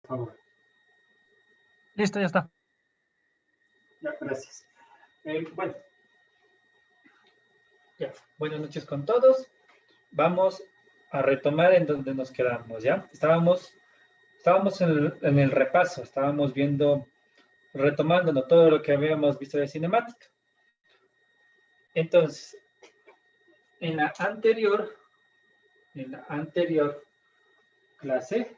Por favor. Listo, ya está. Ya, gracias. Bueno, ya. Buenas noches con todos. Vamos a retomar en donde nos quedamos, ¿ya? Estábamos en el repaso, estábamos viendo, retomando todo lo que habíamos visto de cinemática. Entonces, en la anterior clase,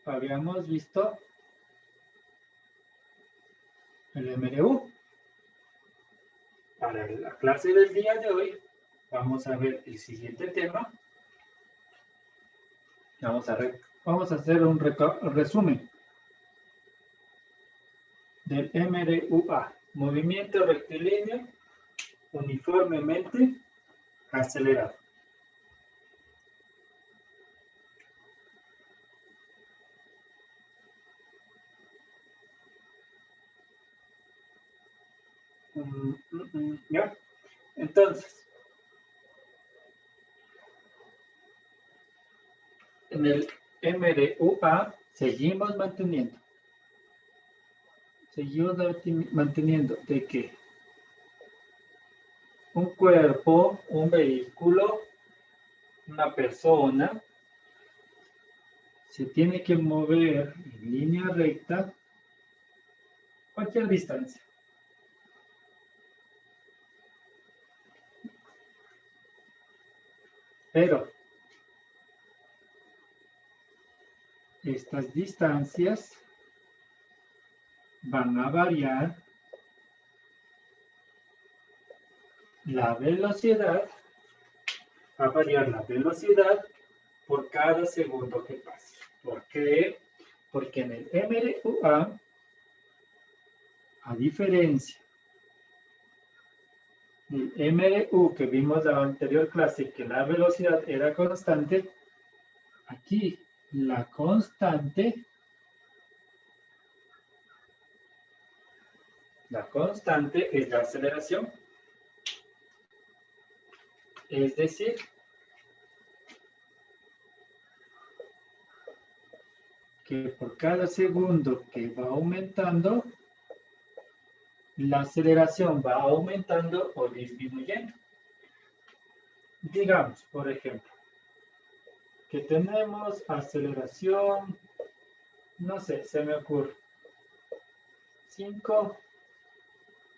habíamos visto el MRU. Para la clase del día de hoy, vamos a ver el siguiente tema. Vamos a hacer un resumen del MRUA, movimiento rectilíneo uniformemente acelerado. ¿Ya? Entonces, en el MRUA seguimos manteniendo de que un cuerpo, un vehículo, una persona se tiene que mover en línea recta cualquier distancia. Pero estas distancias van a variar la velocidad, por cada segundo que pase. ¿Por qué? Porque en el MRUA, a diferencia del MRU que vimos en la anterior clase, que la velocidad era constante, aquí la constante es la aceleración. Es decir, que por cada segundo que va aumentando, la aceleración va aumentando o disminuyendo. Digamos, por ejemplo, que tenemos aceleración, no sé, se me ocurre, 5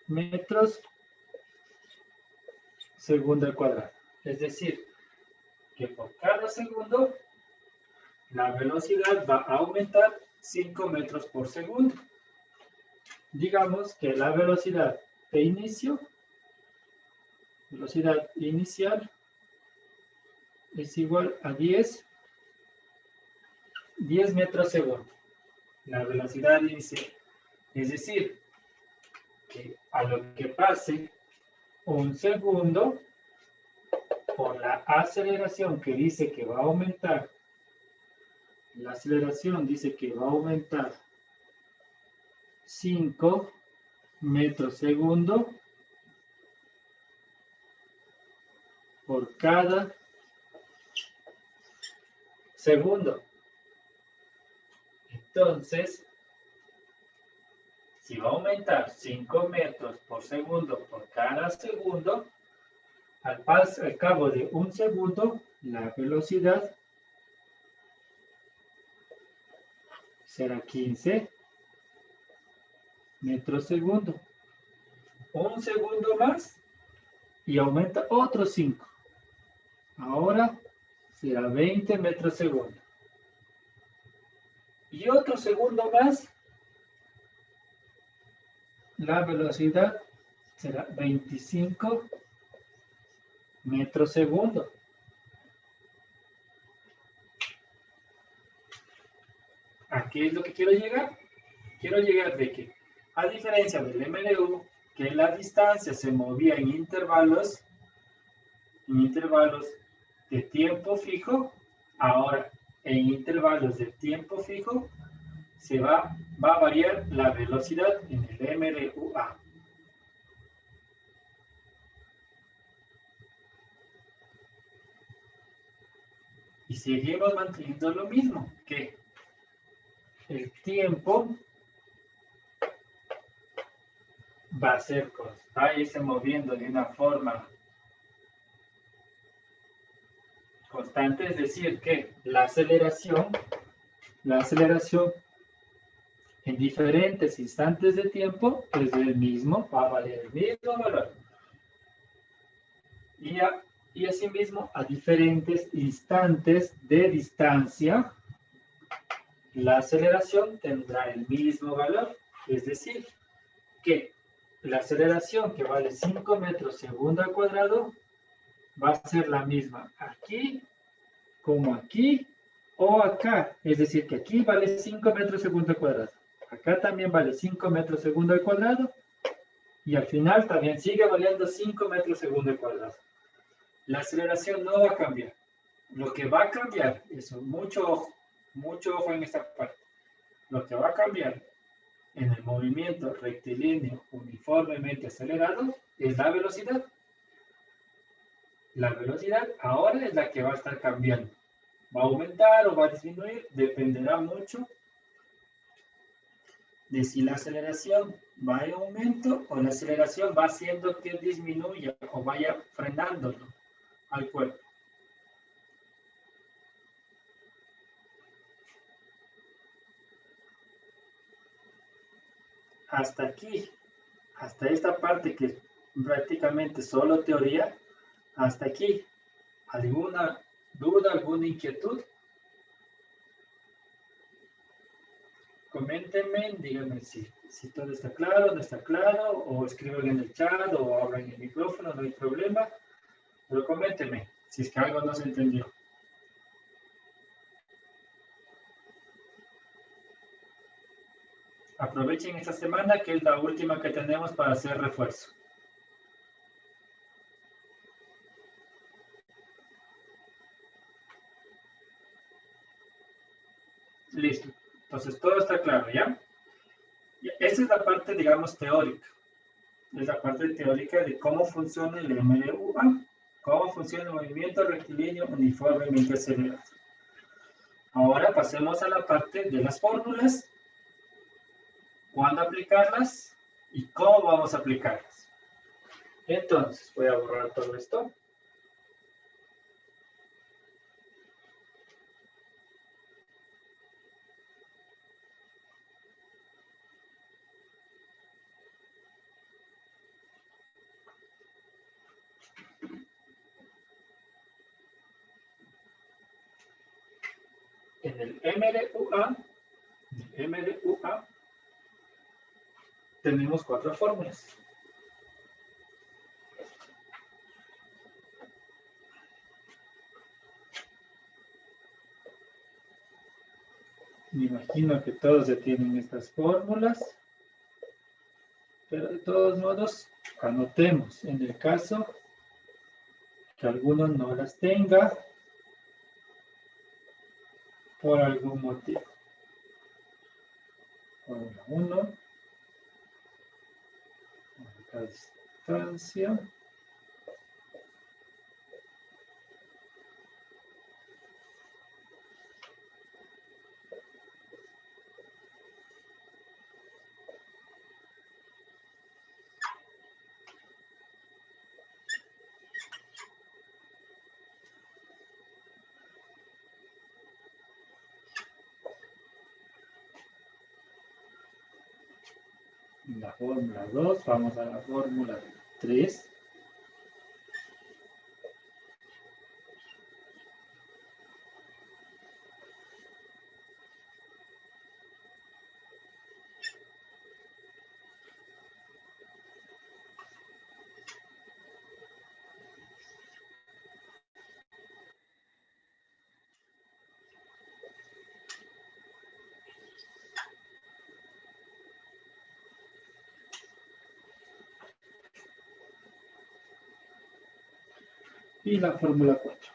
metros segundo al cuadrado. Es decir, que por cada segundo la velocidad va a aumentar 5 metros por segundo. Digamos que la velocidad de inicio, velocidad inicial, es igual a 10 metros segundo. La velocidad inicial. Es decir, que a lo que pase un segundo, por la aceleración que dice que va a aumentar, la aceleración dice que va a aumentar 5 metros segundo por cada segundo. Entonces, si va a aumentar 5 metros por segundo por cada segundo, al cabo de un segundo, la velocidad será 15 metros segundo. Un segundo más y aumenta otros 5. Ahora será 20 metros segundo. Y otro segundo más, la velocidad será 25 metros segundo. ¿A qué es lo que quiero llegar? Quiero llegar de que, a diferencia del MLU, que la distancia se movía en intervalos de tiempo fijo, ahora en intervalos de tiempo fijo va a variar la velocidad en el MRUA. Y Y seguimos manteniendo lo mismo, que el tiempo va a irse moviendo de una forma constante, es decir, que la aceleración en diferentes instantes de tiempo es el mismo, va a valer el mismo valor. Y asimismo, a diferentes instantes de distancia, la aceleración tendrá el mismo valor. Es decir, que la aceleración que vale 5 metros segundo al cuadrado va a ser la misma aquí como aquí o acá. Es decir, que aquí vale 5 metros segundo al cuadrado. Acá también vale 5 metros segundo al cuadrado. Y al final también sigue valiendo 5 metros segundo al cuadrado. La aceleración no va a cambiar. Lo que va a cambiar, eso, mucho ojo en esta parte. Lo que va a cambiar en el movimiento rectilíneo uniformemente acelerado es la velocidad. La velocidad ahora es la que va a estar cambiando. Va a aumentar o va a disminuir, dependerá mucho de si la aceleración va en aumento o la aceleración va haciendo que disminuya o vaya frenándolo al cuerpo. Hasta aquí, hasta esta parte que es prácticamente solo teoría, hasta aquí, ¿alguna duda, alguna inquietud? Coméntenme, díganme si todo está claro, no está claro, o escriban en el chat o abran el micrófono, no hay problema. Pero coméntenme si es que algo no se entendió. Aprovechen esta semana que es la última que tenemos para hacer refuerzo. Listo. Entonces todo está claro, ¿ya? Esa es la parte, digamos, teórica. Es la parte teórica de cómo funciona el MLUA, cómo funciona el movimiento rectilíneo uniformemente acelerado. Ahora pasemos a la parte de las fórmulas, cuándo aplicarlas y cómo vamos a aplicarlas. Entonces, voy a borrar todo esto. En el MLUA tenemos 4 fórmulas. Me imagino que todos ya tienen estas fórmulas, pero de todos modos, anotemos en el caso que alguno no las tenga por algún motivo. Fórmula 1, la distancia. La fórmula 2, vamos a la fórmula 3. Y la fórmula 4.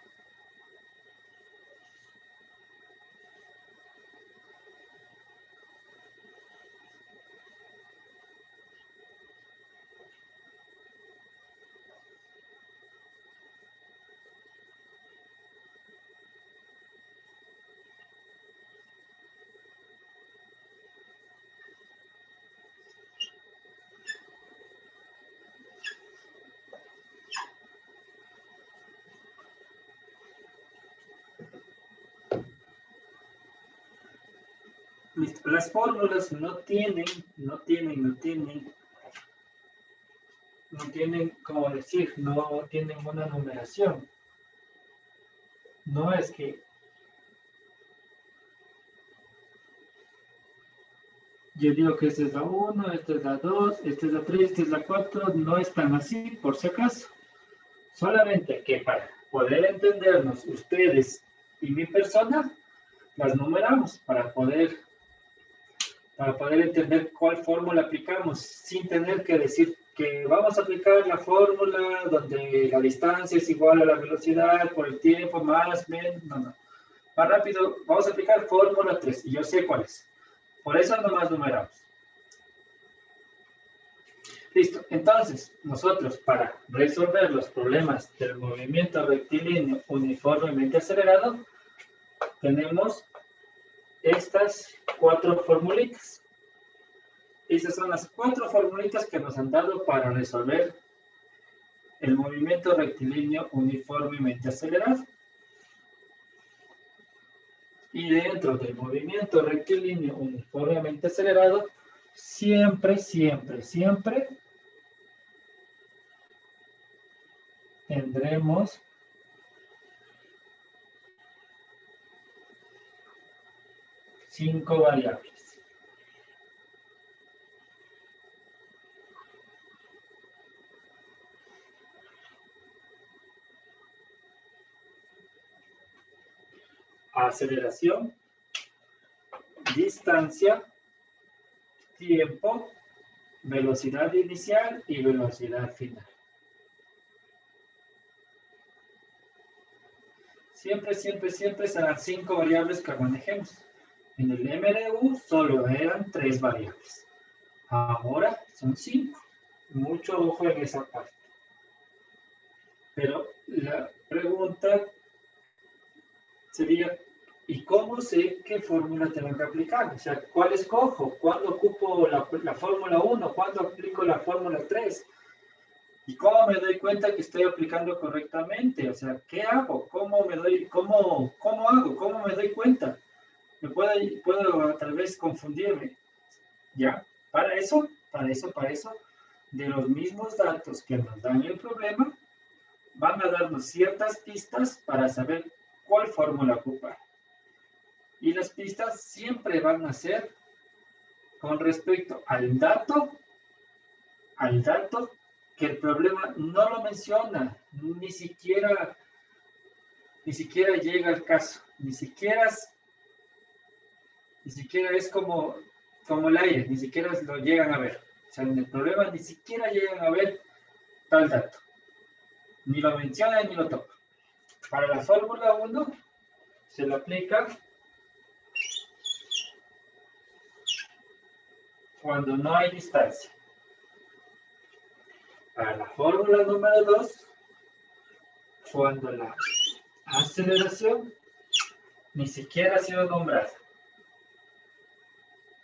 Las fórmulas no tienen, como decir, no tienen una numeración. No es que yo digo que esta es la 1, esta es la 2, esta es la 3, esta es la 4, no es tan así, por si acaso. Solamente que para poder entendernos ustedes y mi persona, las numeramos para poder entender cuál fórmula aplicamos, sin tener que decir que vamos a aplicar la fórmula donde la distancia es igual a la velocidad por el tiempo, más, menos, no. Más rápido, vamos a aplicar fórmula 3, y yo sé cuál es. Por eso nomás numeramos. Listo, entonces, nosotros para resolver los problemas del movimiento rectilíneo uniformemente acelerado, tenemos estas 4 formulitas. Esas son las 4 formulitas que nos han dado para resolver el movimiento rectilíneo uniformemente acelerado. Y dentro del movimiento rectilíneo uniformemente acelerado, siempre tendremos cinco variables. Aceleración, distancia, tiempo, velocidad inicial y velocidad final. Siempre serán 5 variables que manejemos. En el MDU solo eran 3 variables. Ahora son 5. Mucho ojo en esa parte. Pero la pregunta sería, ¿y cómo sé qué fórmula tengo que aplicar? O sea, ¿cuál escojo? ¿Cuándo ocupo la fórmula 1? ¿Cuándo aplico la fórmula 3? ¿Y cómo me doy cuenta que estoy aplicando correctamente? O sea, ¿qué hago? ¿Cómo hago? ¿Cómo me doy cuenta? Puedo tal vez confundirme. ¿Ya? Para eso, de los mismos datos que nos dan el problema, van a darnos ciertas pistas para saber cuál fórmula ocupar. Y las pistas siempre van a ser con respecto al dato que el problema no lo menciona, ni siquiera llega al caso, ni siquiera es como el aire, ni siquiera lo llegan a ver. O sea, en el problema ni siquiera llegan a ver tal dato. Ni lo menciona ni lo toca. Para la fórmula 1 se lo aplica cuando no hay distancia. Para la fórmula número 2, cuando la aceleración ni siquiera ha sido nombrada.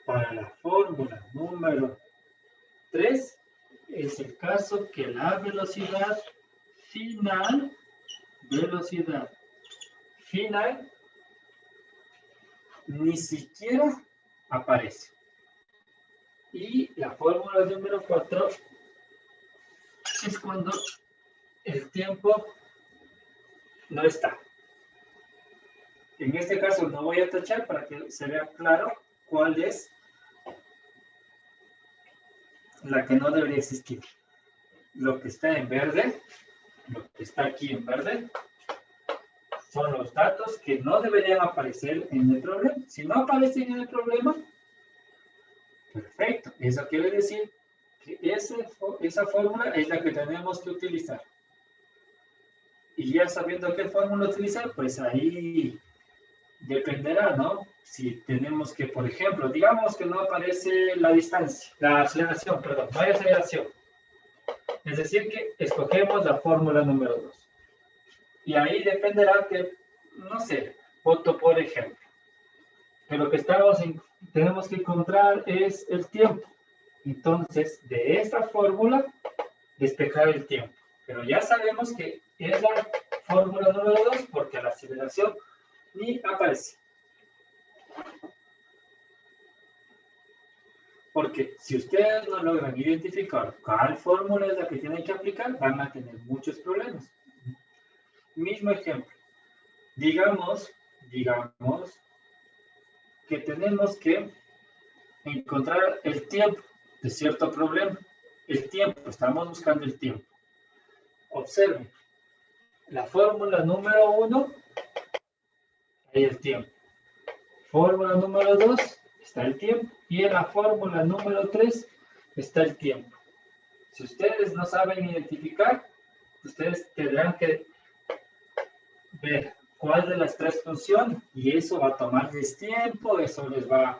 Para la fórmula número 3, es el caso que la velocidad final, ni siquiera aparece. Y la fórmula número 4 es cuando el tiempo no está. En este caso no voy a tachar para que se vea claro cuál es la que no debería existir. Lo que está en verde, lo que está aquí en verde, son los datos que no deberían aparecer en el problema. Si no aparecen en el problema, perfecto. Eso quiere decir que esa fórmula es la que tenemos que utilizar. Y ya sabiendo qué fórmula utilizar, pues ahí dependerá, ¿no? Si tenemos que, por ejemplo, digamos que no aparece la aceleración, no hay aceleración. Es decir, que escogemos la fórmula número 2. Y ahí dependerá que, no sé, voto por ejemplo. Que lo que tenemos que encontrar es el tiempo. Entonces, de esta fórmula, despejar el tiempo. Pero ya sabemos que es la fórmula número 2 porque la aceleración ni aparece. Porque si ustedes no logran identificar cuál fórmula es la que tienen que aplicar, van a tener muchos problemas. Mismo ejemplo. Digamos que tenemos que encontrar el tiempo de cierto problema. El tiempo, estamos buscando el tiempo. Observen, la fórmula número 1, hay el tiempo. Fórmula número 2, está el tiempo. Y en la fórmula número 3, está el tiempo. Si ustedes no saben identificar, ustedes tendrán que ver cuál de las tres funciona. Y eso va a tomarles tiempo, eso les va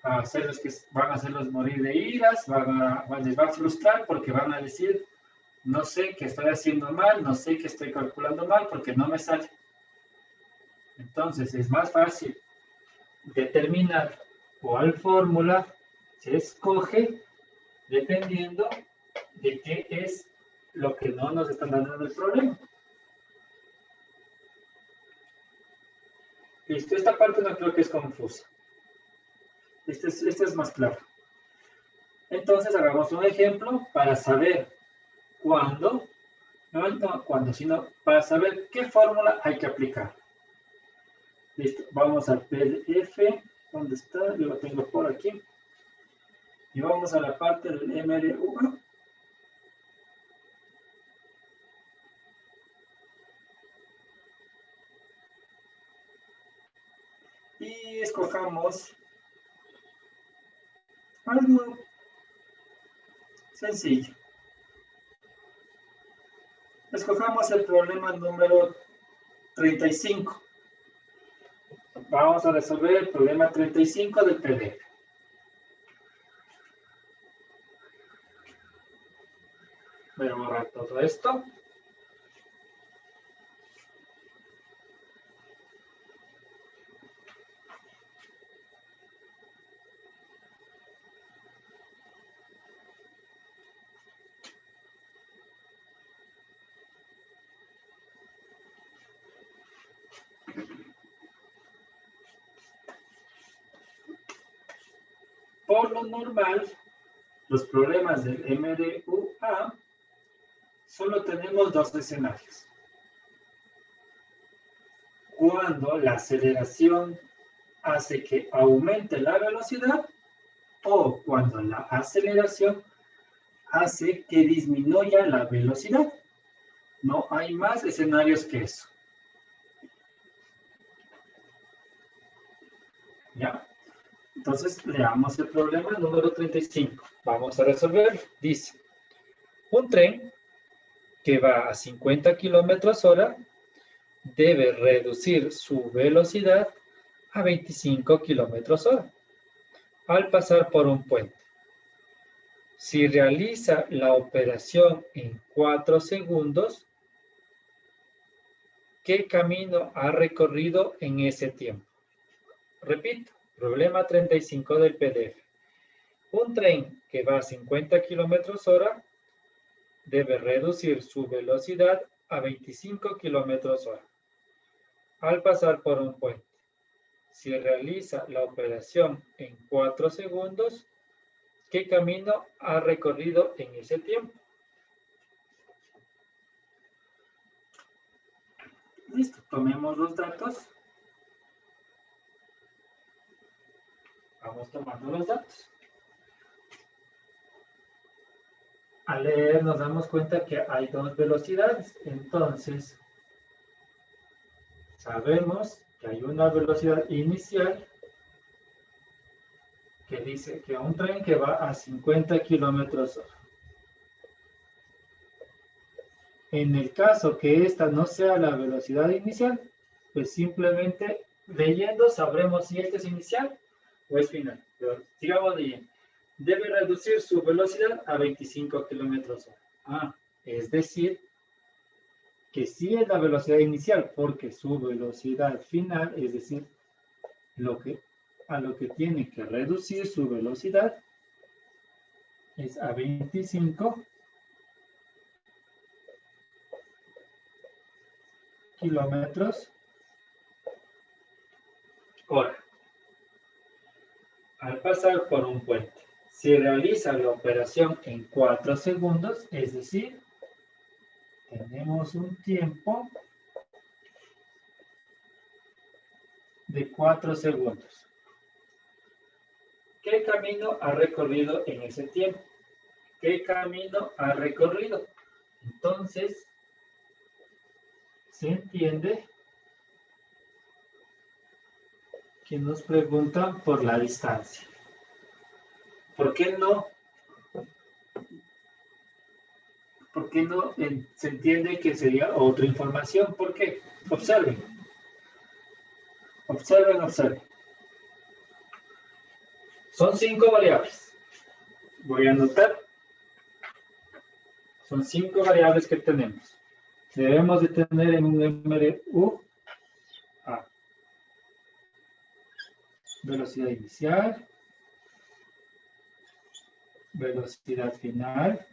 a hacerlos que van a hacerlos morir de iras, les va a frustrar porque van a decir, no sé qué estoy haciendo mal, no sé qué estoy calculando mal porque no me sale. Entonces es más fácil determinar cuál fórmula se escoge dependiendo de qué es lo que no nos están dando el problema. Listo, esta parte no creo que es confusa. Este es más claro. Entonces hagamos un ejemplo para saber cuándo, no cuándo, sino para saber qué fórmula hay que aplicar. Listo, vamos al PDF. ¿Dónde está? Yo lo tengo por aquí. Y vamos a la parte del MRU. Y escojamos algo sencillo. Escojamos el problema número 35. Vamos a resolver el problema 35 del PDF. Voy a borrar todo esto. Por lo normal, los problemas del MRUA solo tenemos dos escenarios. Cuando la aceleración hace que aumente la velocidad o cuando la aceleración hace que disminuya la velocidad. No hay más escenarios que eso. ¿Ya? Entonces, leamos el problema número 35. Vamos a resolverlo. Dice, un tren que va a 50 kilómetros hora debe reducir su velocidad a 25 kilómetros hora al pasar por un puente. Si realiza la operación en 4 segundos, ¿qué camino ha recorrido en ese tiempo? Repito, problema 35 del PDF. Un tren que va a 50 kilómetros hora debe reducir su velocidad a 25 kilómetros hora al pasar por un puente. Si realiza la operación en 4 segundos, ¿qué camino ha recorrido en ese tiempo? Listo, tomemos los datos. Vamos tomando los datos. Al leer nos damos cuenta que hay dos velocidades. Entonces, sabemos que hay una velocidad inicial que dice que un tren que va a 50 kilómetros hora. En el caso que esta no sea la velocidad inicial, pues simplemente leyendo sabremos si esta es inicial o es final. Pero sigamos leyendo. Debe reducir su velocidad a 25 kilómetros hora. Es decir, que sí es la velocidad inicial, porque su velocidad final, es decir, a lo que tiene que reducir su velocidad, es a 25 kilómetros hora al pasar por un puente. Si realiza la operación en 4 segundos, es decir, tenemos un tiempo de 4 segundos. ¿Qué camino ha recorrido en ese tiempo? ¿Qué camino ha recorrido? Entonces, se entiende que nos preguntan por la distancia. ¿Por qué no? ¿Por qué no se entiende que sería otra información? ¿Por qué? Observen. Observen, observen. Son 5 variables. Voy a anotar. Son 5 variables que tenemos. Debemos de tener en un MRU A. Velocidad inicial. Velocidad final.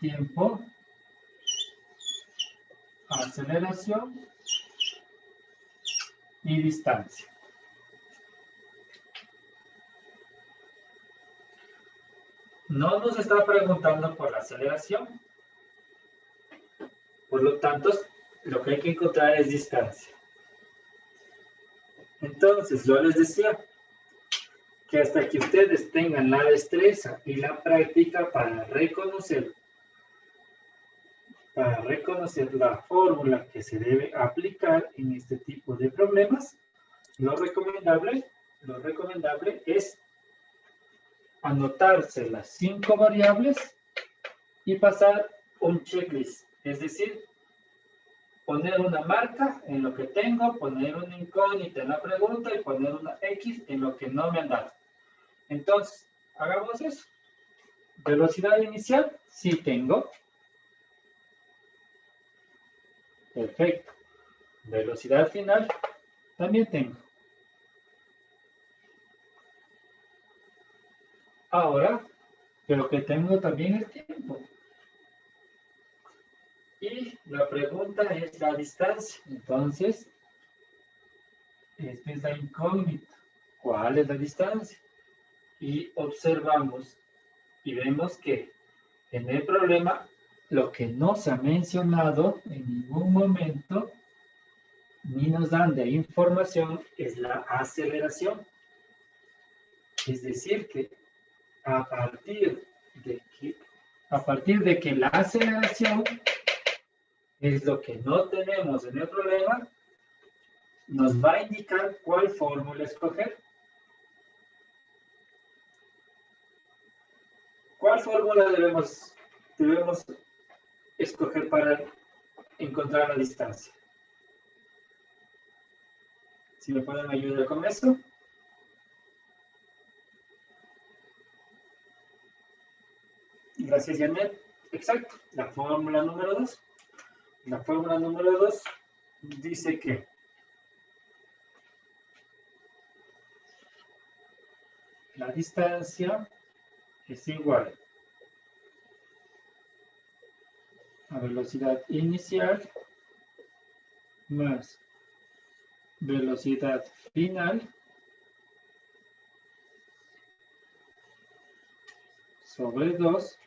Tiempo. Aceleración. Y distancia. No nos está preguntando por la aceleración. Por lo tanto, lo que hay que encontrar es distancia. Entonces, yo les decía que hasta que ustedes tengan la destreza y la práctica para reconocer la fórmula que se debe aplicar en este tipo de problemas, lo recomendable es anotarse las 5 variables y pasar un checklist. Es decir, poner una marca en lo que tengo, poner una incógnita en la pregunta y poner una X en lo que no me han dado. Entonces, hagamos eso. Velocidad inicial, sí tengo. Perfecto. Velocidad final, también tengo. Ahora, pero que tengo también el tiempo. Y la pregunta es la distancia. Entonces, esta es la incógnita. ¿Cuál es la distancia? Y observamos y vemos que en el problema lo que no se ha mencionado en ningún momento ni nos dan de información es la aceleración. Es decir, que a partir de que la aceleración es lo que no tenemos en el problema, nos va a indicar cuál fórmula escoger. ¿Cuál fórmula debemos escoger para encontrar la distancia? Si me pueden ayudar con eso. Gracias, Janet. Exacto, la fórmula número 2. La fórmula número 2 dice que la distancia es igual a velocidad inicial más velocidad final sobre 2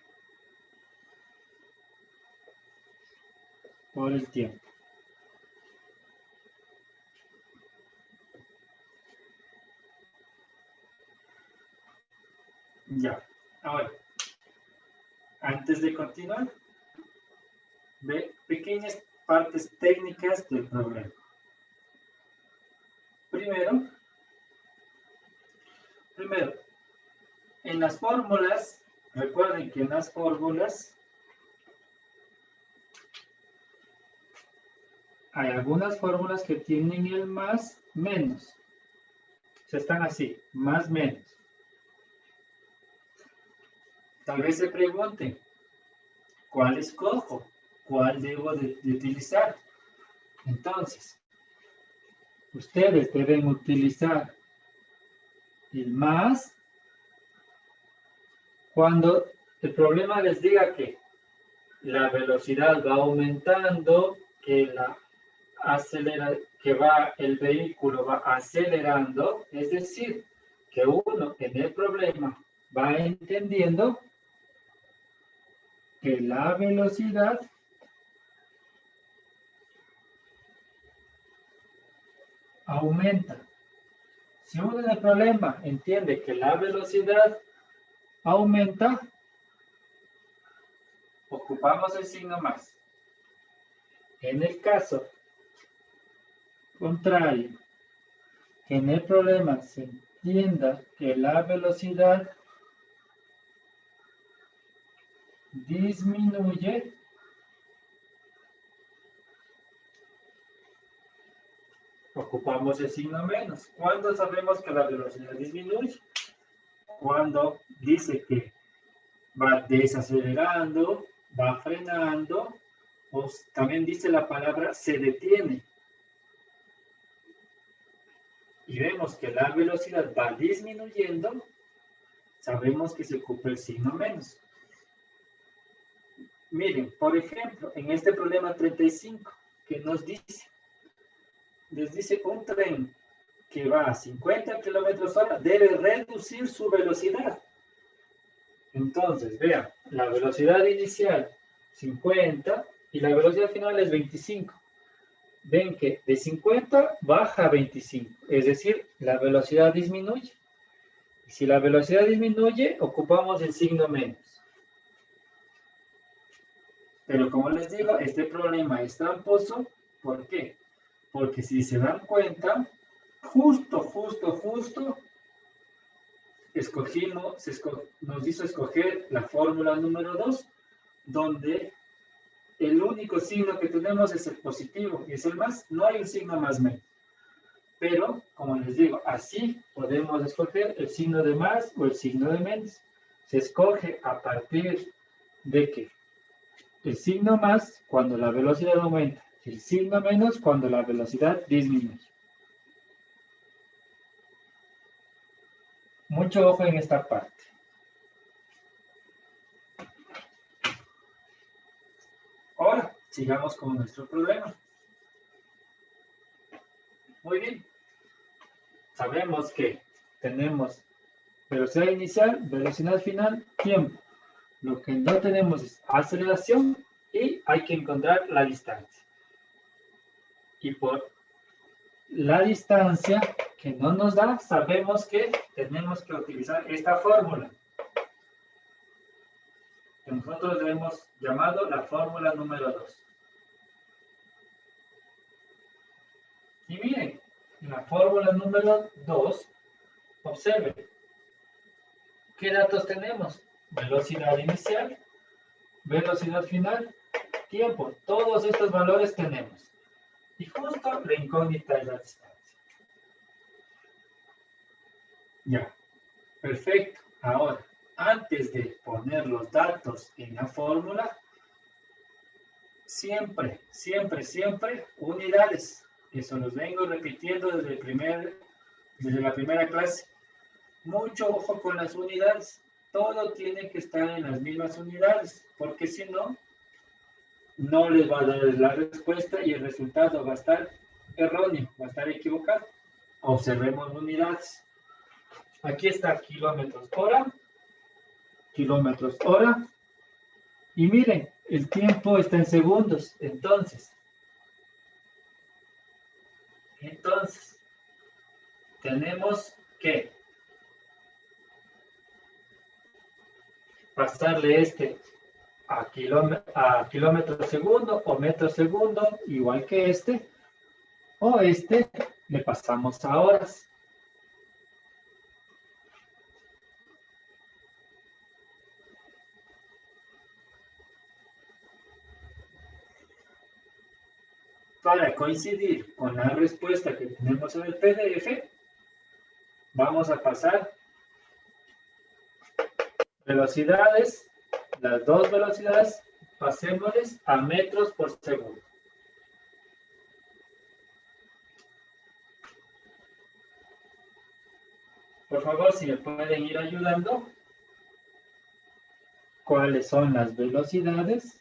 por el tiempo. Ya, ahora, antes de continuar, ve pequeñas partes técnicas del problema. Primero, en las fórmulas, recuerden que en las fórmulas hay algunas fórmulas que tienen el más, menos. O sea, están así, más, menos. Tal vez se pregunten, ¿cuál escojo? ¿Cuál debo de utilizar? Entonces, ustedes deben utilizar el más cuando el problema les diga que la velocidad va aumentando, que el vehículo va acelerando, es decir, que uno en el problema va entendiendo que la velocidad aumenta. Si uno en el problema entiende que la velocidad aumenta, ocupamos el signo más. En el caso contrario, que en el problema se entienda que la velocidad disminuye, ocupamos el signo menos. ¿Cuándo sabemos que la velocidad disminuye? Cuando dice que va desacelerando, va frenando, o también dice la palabra se detiene. Y vemos que la velocidad va disminuyendo, sabemos que se ocupa el signo menos. Miren, por ejemplo, en este problema 35, que nos dice, les dice un tren que va a 50 kilómetros hora debe reducir su velocidad. Entonces, vean, la velocidad inicial 50 y la velocidad final es 25. Ven que de 50 baja a 25, es decir, la velocidad disminuye. Y si la velocidad disminuye, ocupamos el signo menos. Pero como les digo, este problema es tramposo. ¿Por qué? Porque si se dan cuenta, justo, nos hizo escoger la fórmula número 2, donde el único signo que tenemos es el positivo y es el más, no hay un signo más menos. Pero, como les digo, así podemos escoger el signo de más o el signo de menos. Se escoge a partir de que el signo más cuando la velocidad aumenta, el signo menos cuando la velocidad disminuye. Mucho ojo en esta parte. Ahora, sigamos con nuestro problema. Muy bien. Sabemos que tenemos velocidad inicial, velocidad final, tiempo. Lo que no tenemos es aceleración y hay que encontrar la distancia. Y por la distancia que no nos da, sabemos que tenemos que utilizar esta fórmula. Que nosotros le hemos llamado la fórmula número 2. Y miren, en la fórmula número 2, observen, ¿qué datos tenemos? Velocidad inicial, velocidad final, tiempo. Todos estos valores tenemos. Y justo la incógnita es la distancia. Ya, perfecto. Ahora, antes de poner los datos en la fórmula, siempre unidades. Eso los vengo repitiendo desde la primera clase. Mucho ojo con las unidades. Todo tiene que estar en las mismas unidades, porque si no, no les va a dar la respuesta y el resultado va a estar erróneo, va a estar equivocado. Observemos unidades. Aquí está kilómetros hora, y miren, el tiempo está en segundos, entonces, tenemos que pasarle a kilómetros segundo o metros segundo, igual que o le pasamos a horas. Para coincidir con la respuesta que tenemos en el PDF, vamos a pasar velocidades, las dos velocidades, pasémosles a metros por segundo. Por favor, si me pueden ir ayudando, ¿cuáles son las velocidades?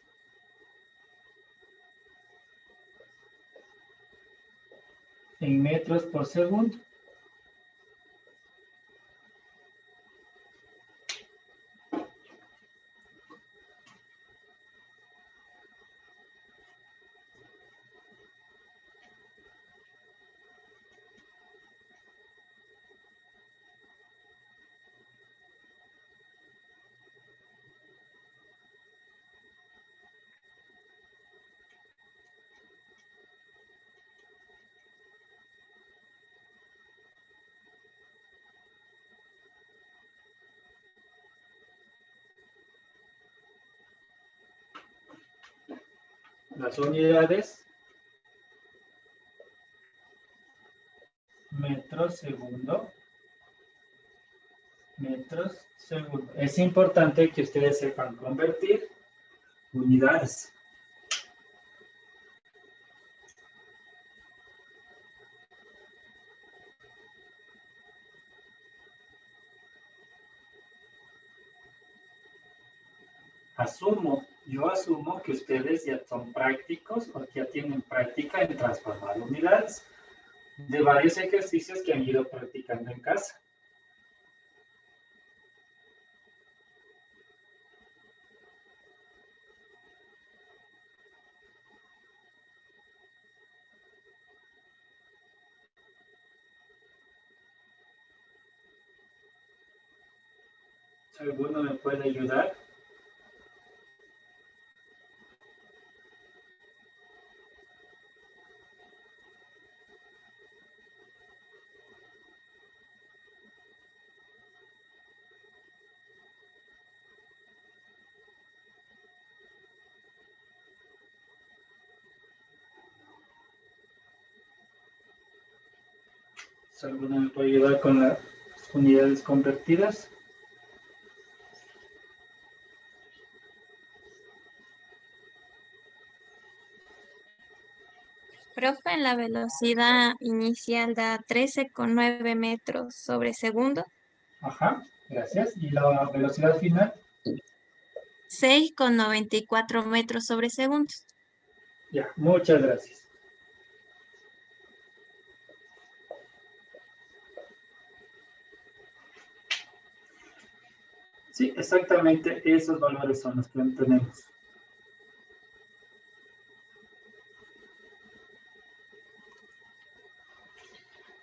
En metros por segundo. las unidades metros segundo. Es importante que ustedes sepan convertir unidades. Yo asumo que ustedes ya son prácticos o que ya tienen práctica en transformar unidades de varios ejercicios que han ido practicando en casa. ¿Alguno me puede ayudar? ¿Alguno me puede ayudar con las unidades convertidas? Profe, en la velocidad inicial da 13,9 metros sobre segundo. Ajá, gracias. ¿Y la velocidad final? 6,94 metros sobre segundo. Ya, muchas gracias. Sí, exactamente esos valores son los que tenemos.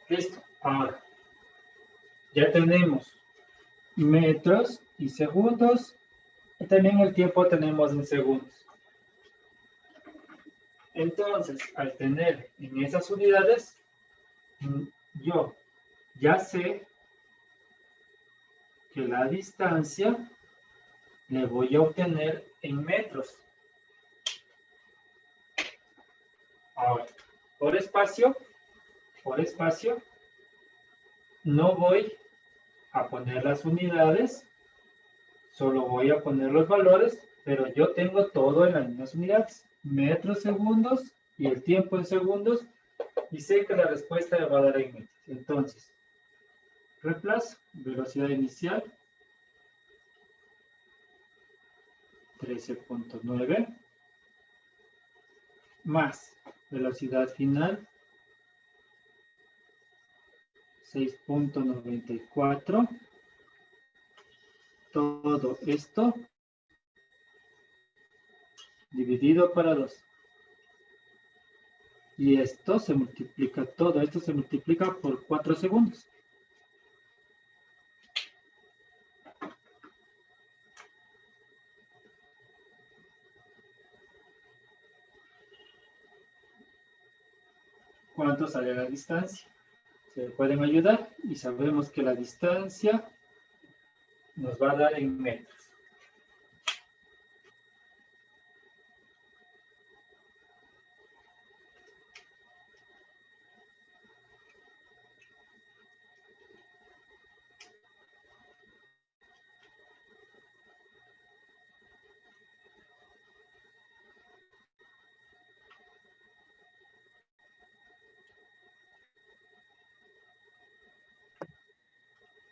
Listo. Ahora, ya tenemos metros y segundos. Y también el tiempo tenemos en segundos. Entonces, al tener en esas unidades, yo ya sé que la distancia le voy a obtener en metros. Ahora, por espacio, no voy a poner las unidades, solo voy a poner los valores, pero yo tengo todo en las mismas unidades, metros, segundos y el tiempo en segundos, y sé que la respuesta me va a dar en metros. Entonces, reemplazo, velocidad inicial, 13.9, más velocidad final, 6.94, todo esto dividido para 2. Y esto se multiplica, todo esto se multiplica por 4 segundos. ¿Cuánto sale la distancia? Se pueden ayudar y sabemos que la distancia nos va a dar en metros.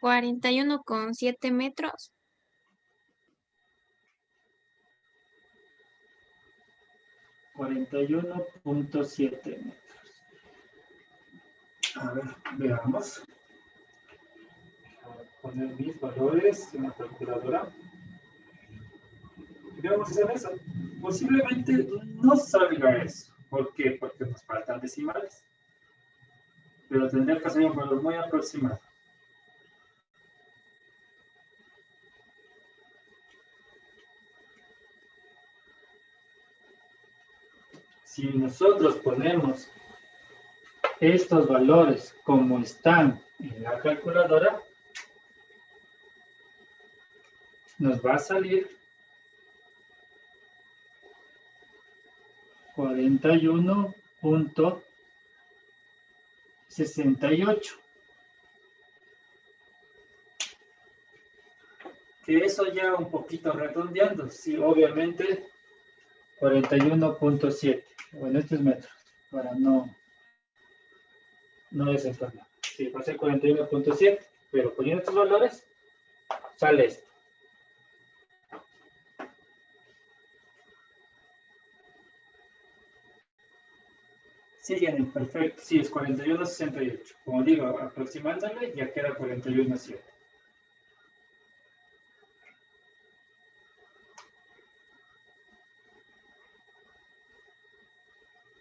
¿41,7 metros? 41.7 metros. A ver, veamos. Voy a poner mis valores en la calculadora. Veamos si sale eso. Posiblemente no salga eso. ¿Por qué? Porque nos faltan decimales. Pero tendría que ser un valor muy aproximado. Si nosotros ponemos estos valores como están en la calculadora, nos va a salir 41.68. Que eso ya un poquito redondeando, sí, obviamente 41.7. Bueno, estos metros, para no desentornar. Sí, va a ser 41.7, pero poniendo estos valores, sale esto. Sí, tienen perfecto, sí, es 41.68. Como digo, aproximándole, ya queda 41.7.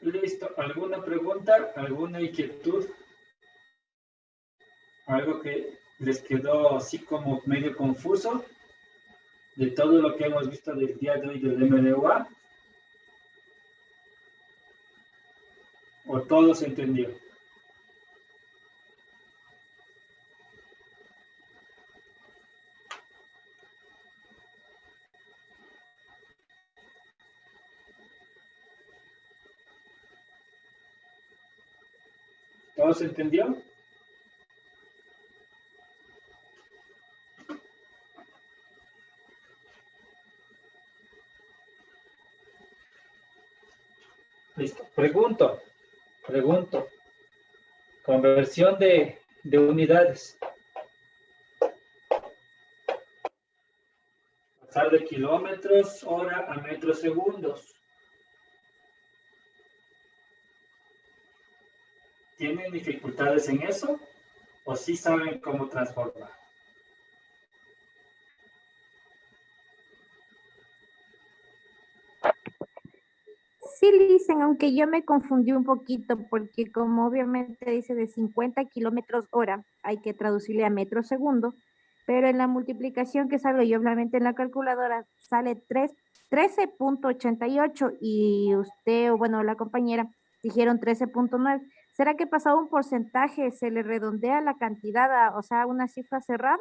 Listo. ¿Alguna pregunta? ¿Alguna inquietud? ¿Algo que les quedó así como medio confuso de todo lo que hemos visto del día de hoy del MDUA? ¿O todo se entendió? ¿Todo se entendió? Listo. Pregunto. Conversión de unidades. Pasar de kilómetros hora a metros segundos. ¿Tienen dificultades en eso? ¿O sí saben cómo transformar? Sí, dicen, aunque yo me confundí un poquito, porque como obviamente dice de 50 kilómetros hora, hay que traducirle a metro segundo, pero en la multiplicación que salgo yo obviamente en la calculadora sale 13.88 y usted, o bueno, la compañera, dijeron 13.9. ¿Será que pasado un porcentaje se le redondea la cantidad, o sea, una cifra cerrada?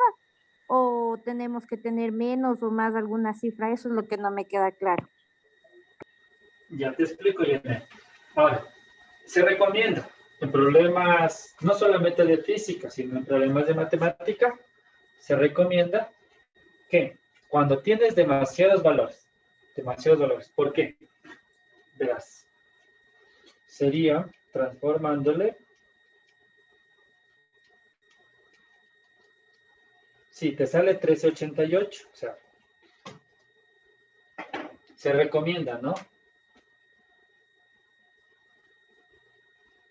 ¿O tenemos que tener menos o más alguna cifra? Eso es lo que no me queda claro. Ya te explico, Janet. Ahora, se recomienda en problemas no solamente de física, sino en problemas de matemática, se recomienda que cuando tienes demasiados valores, ¿por qué? Verás, sería transformándole, sí, te sale 1388, o sea, se recomienda, ¿no?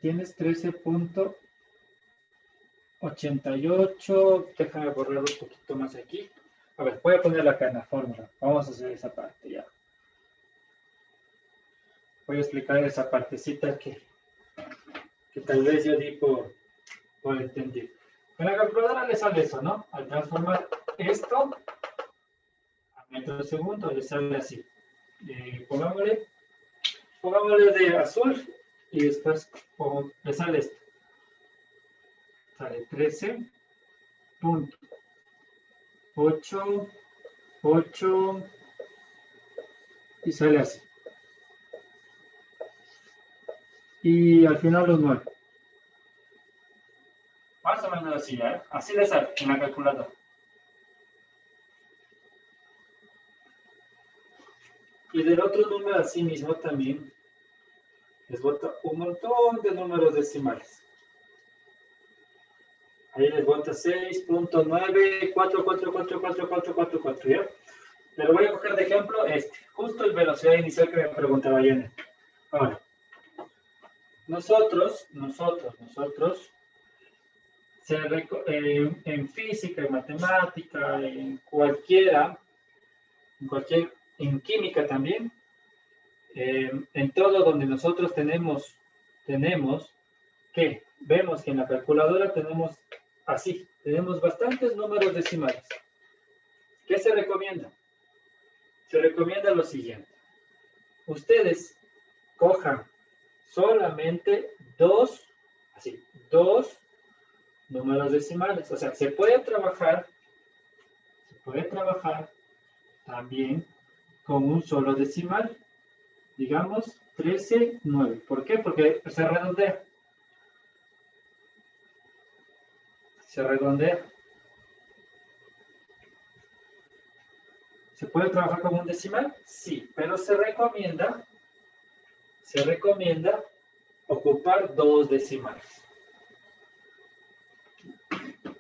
Tienes 13.88, déjame borrar un poquito más aquí. A ver, voy a ponerla acá en la fórmula. Vamos a hacer esa parte ya. Voy a explicar esa partecita que tal vez yo di por entendido. En la calculadora le sale eso, ¿no? Al transformar esto a metros segundo, le sale así. Pongámosle de azul y después le sale esto. Sale 13.88 y sale así. Y al final los 9. Más o menos así, ¿eh? Así le sale en la calculadora. Y del otro número así mismo también les bota un montón de números decimales. Ahí les bota 6.9444444, ¿ya? Pero voy a coger de ejemplo justo el velocidad inicial que me preguntaba Janet. Ahora, nosotros, en física, en matemática, en química también, en todo donde nosotros tenemos que vemos que en la calculadora tenemos así, tenemos bastantes números decimales. ¿Qué se recomienda? Se recomienda lo siguiente. Ustedes cojan solamente dos números decimales. O sea, se puede trabajar también con un solo decimal. Digamos 13,9. ¿Por qué? Porque se redondea. Se redondea. ¿Se puede trabajar como un decimal? Sí, pero se recomienda ocupar dos decimales.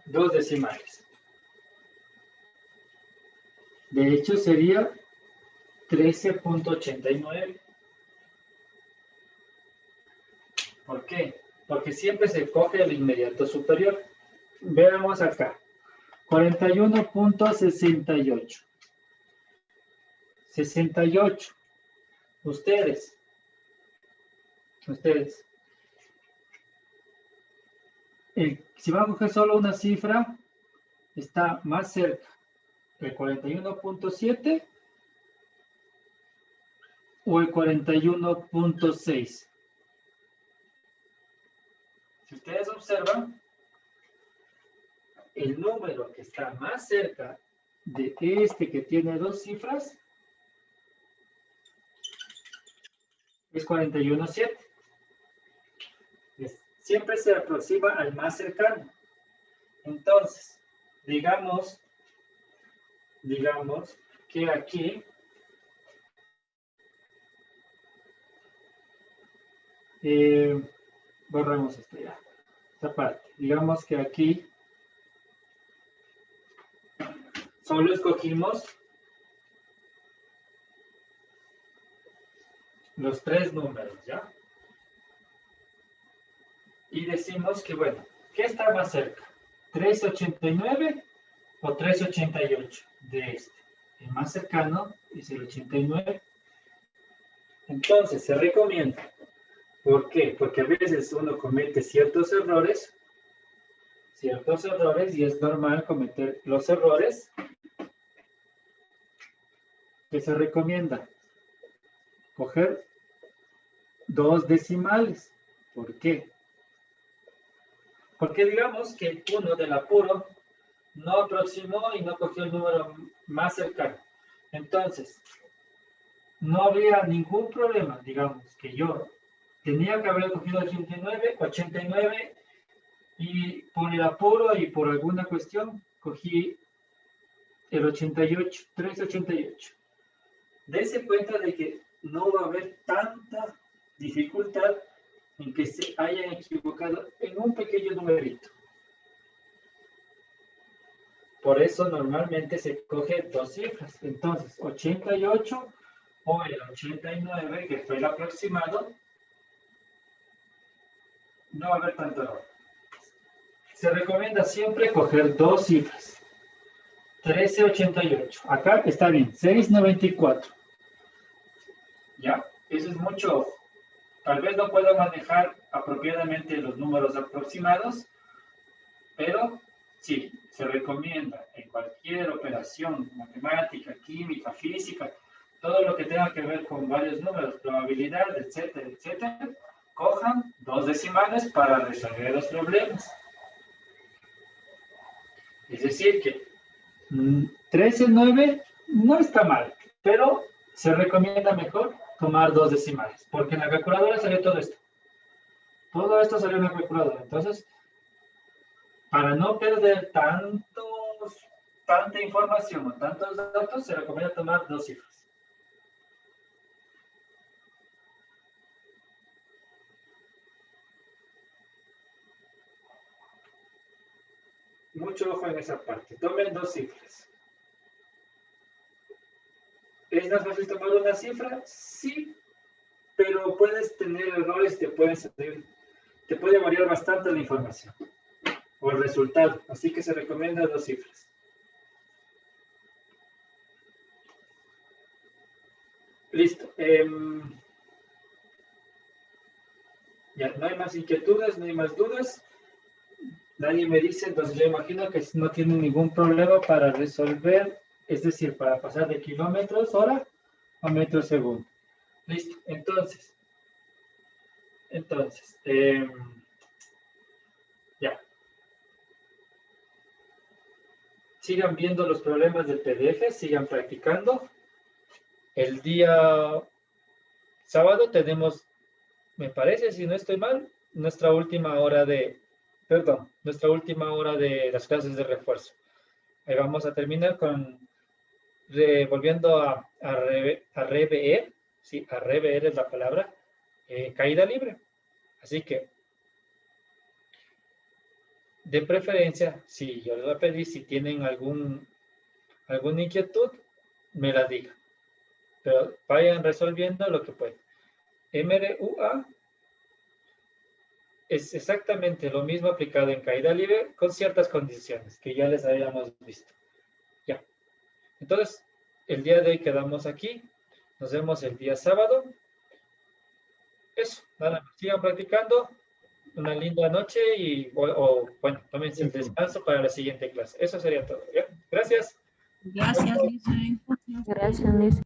Dos decimales. De hecho, sería 13,89. ¿Por qué? Porque siempre se coge el inmediato superior. Veamos acá. 41,68. 68. Ustedes. Si van a coger solo una cifra, está más cerca el 41,7 o el 41,6. Si ustedes observan, el número que está más cerca de este que tiene dos cifras es 41,7. Siempre se aproxima al más cercano. Entonces, digamos que aquí borramos esto ya, esta parte. Digamos que aquí solo escogimos los tres números, ¿ya? Y decimos que, bueno, ¿qué está más cerca? ¿13,89 o 13,88 de este? El más cercano es el 89. Entonces, se recomienda. ¿Por qué? Porque a veces uno comete ciertos errores y es normal cometer los errores que se recomienda coger dos decimales. ¿Por qué? Porque digamos que uno del apuro no aproximó y no cogió el número más cercano. Entonces, no habría ningún problema, digamos, que yo tenía que haber cogido 89, y por el apuro y por alguna cuestión cogí el 88, 13,88. Dese cuenta de que no va a haber tanta dificultad en que se hayan equivocado en un pequeño numerito. Por eso normalmente se coge dos cifras. Entonces, 88 o el 89, que fue el aproximado, no va a haber tanto error. Se recomienda siempre coger dos cifras. 13,88. Acá está bien, 6,94. ¿Ya? Eso es mucho ojo. Tal vez no pueda manejar apropiadamente los números aproximados, pero sí, se recomienda en cualquier operación matemática, química, física, todo lo que tenga que ver con varios números, probabilidad, etcétera, etcétera, cojan dos decimales para resolver los problemas. Es decir que 13,9 no está mal, pero se recomienda mejor tomar dos decimales, porque en la calculadora salió todo esto. Todo esto salió en la calculadora. Entonces, para no perder tanta información o tantos datos, se recomienda tomar dos cifras. Mucho ojo en esa parte. Tomen dos cifras. ¿Es más fácil tomar una cifra? Sí, pero puedes tener errores, te puede variar bastante la información o el resultado. Así que se recomienda dos cifras. Listo. Ya, no hay más inquietudes, no hay más dudas. Nadie me dice, entonces yo imagino que no tienen ningún problema para resolver, es decir, para pasar de kilómetros hora a metros segundo. Listo, entonces, ya. Sigan viendo los problemas del PDF, sigan practicando. El día sábado tenemos, me parece, si no estoy mal, nuestra última hora de las clases de refuerzo. Ahí vamos a terminar volviendo a rever, sí, a rever es la palabra, caída libre. Así que, de preferencia, si yo les voy a pedir, si tienen alguna inquietud, me la digan. Pero vayan resolviendo lo que pueden. MRUA es exactamente lo mismo aplicado en caída libre con ciertas condiciones que ya les habíamos visto. Ya. Entonces, el día de hoy quedamos aquí. Nos vemos el día sábado. Eso, nada más. Sigan practicando. Una linda noche y, bueno, tómense el descanso para la siguiente clase. Eso sería todo. ¿Ya? Gracias. Gracias, Lisa. Gracias, Luis.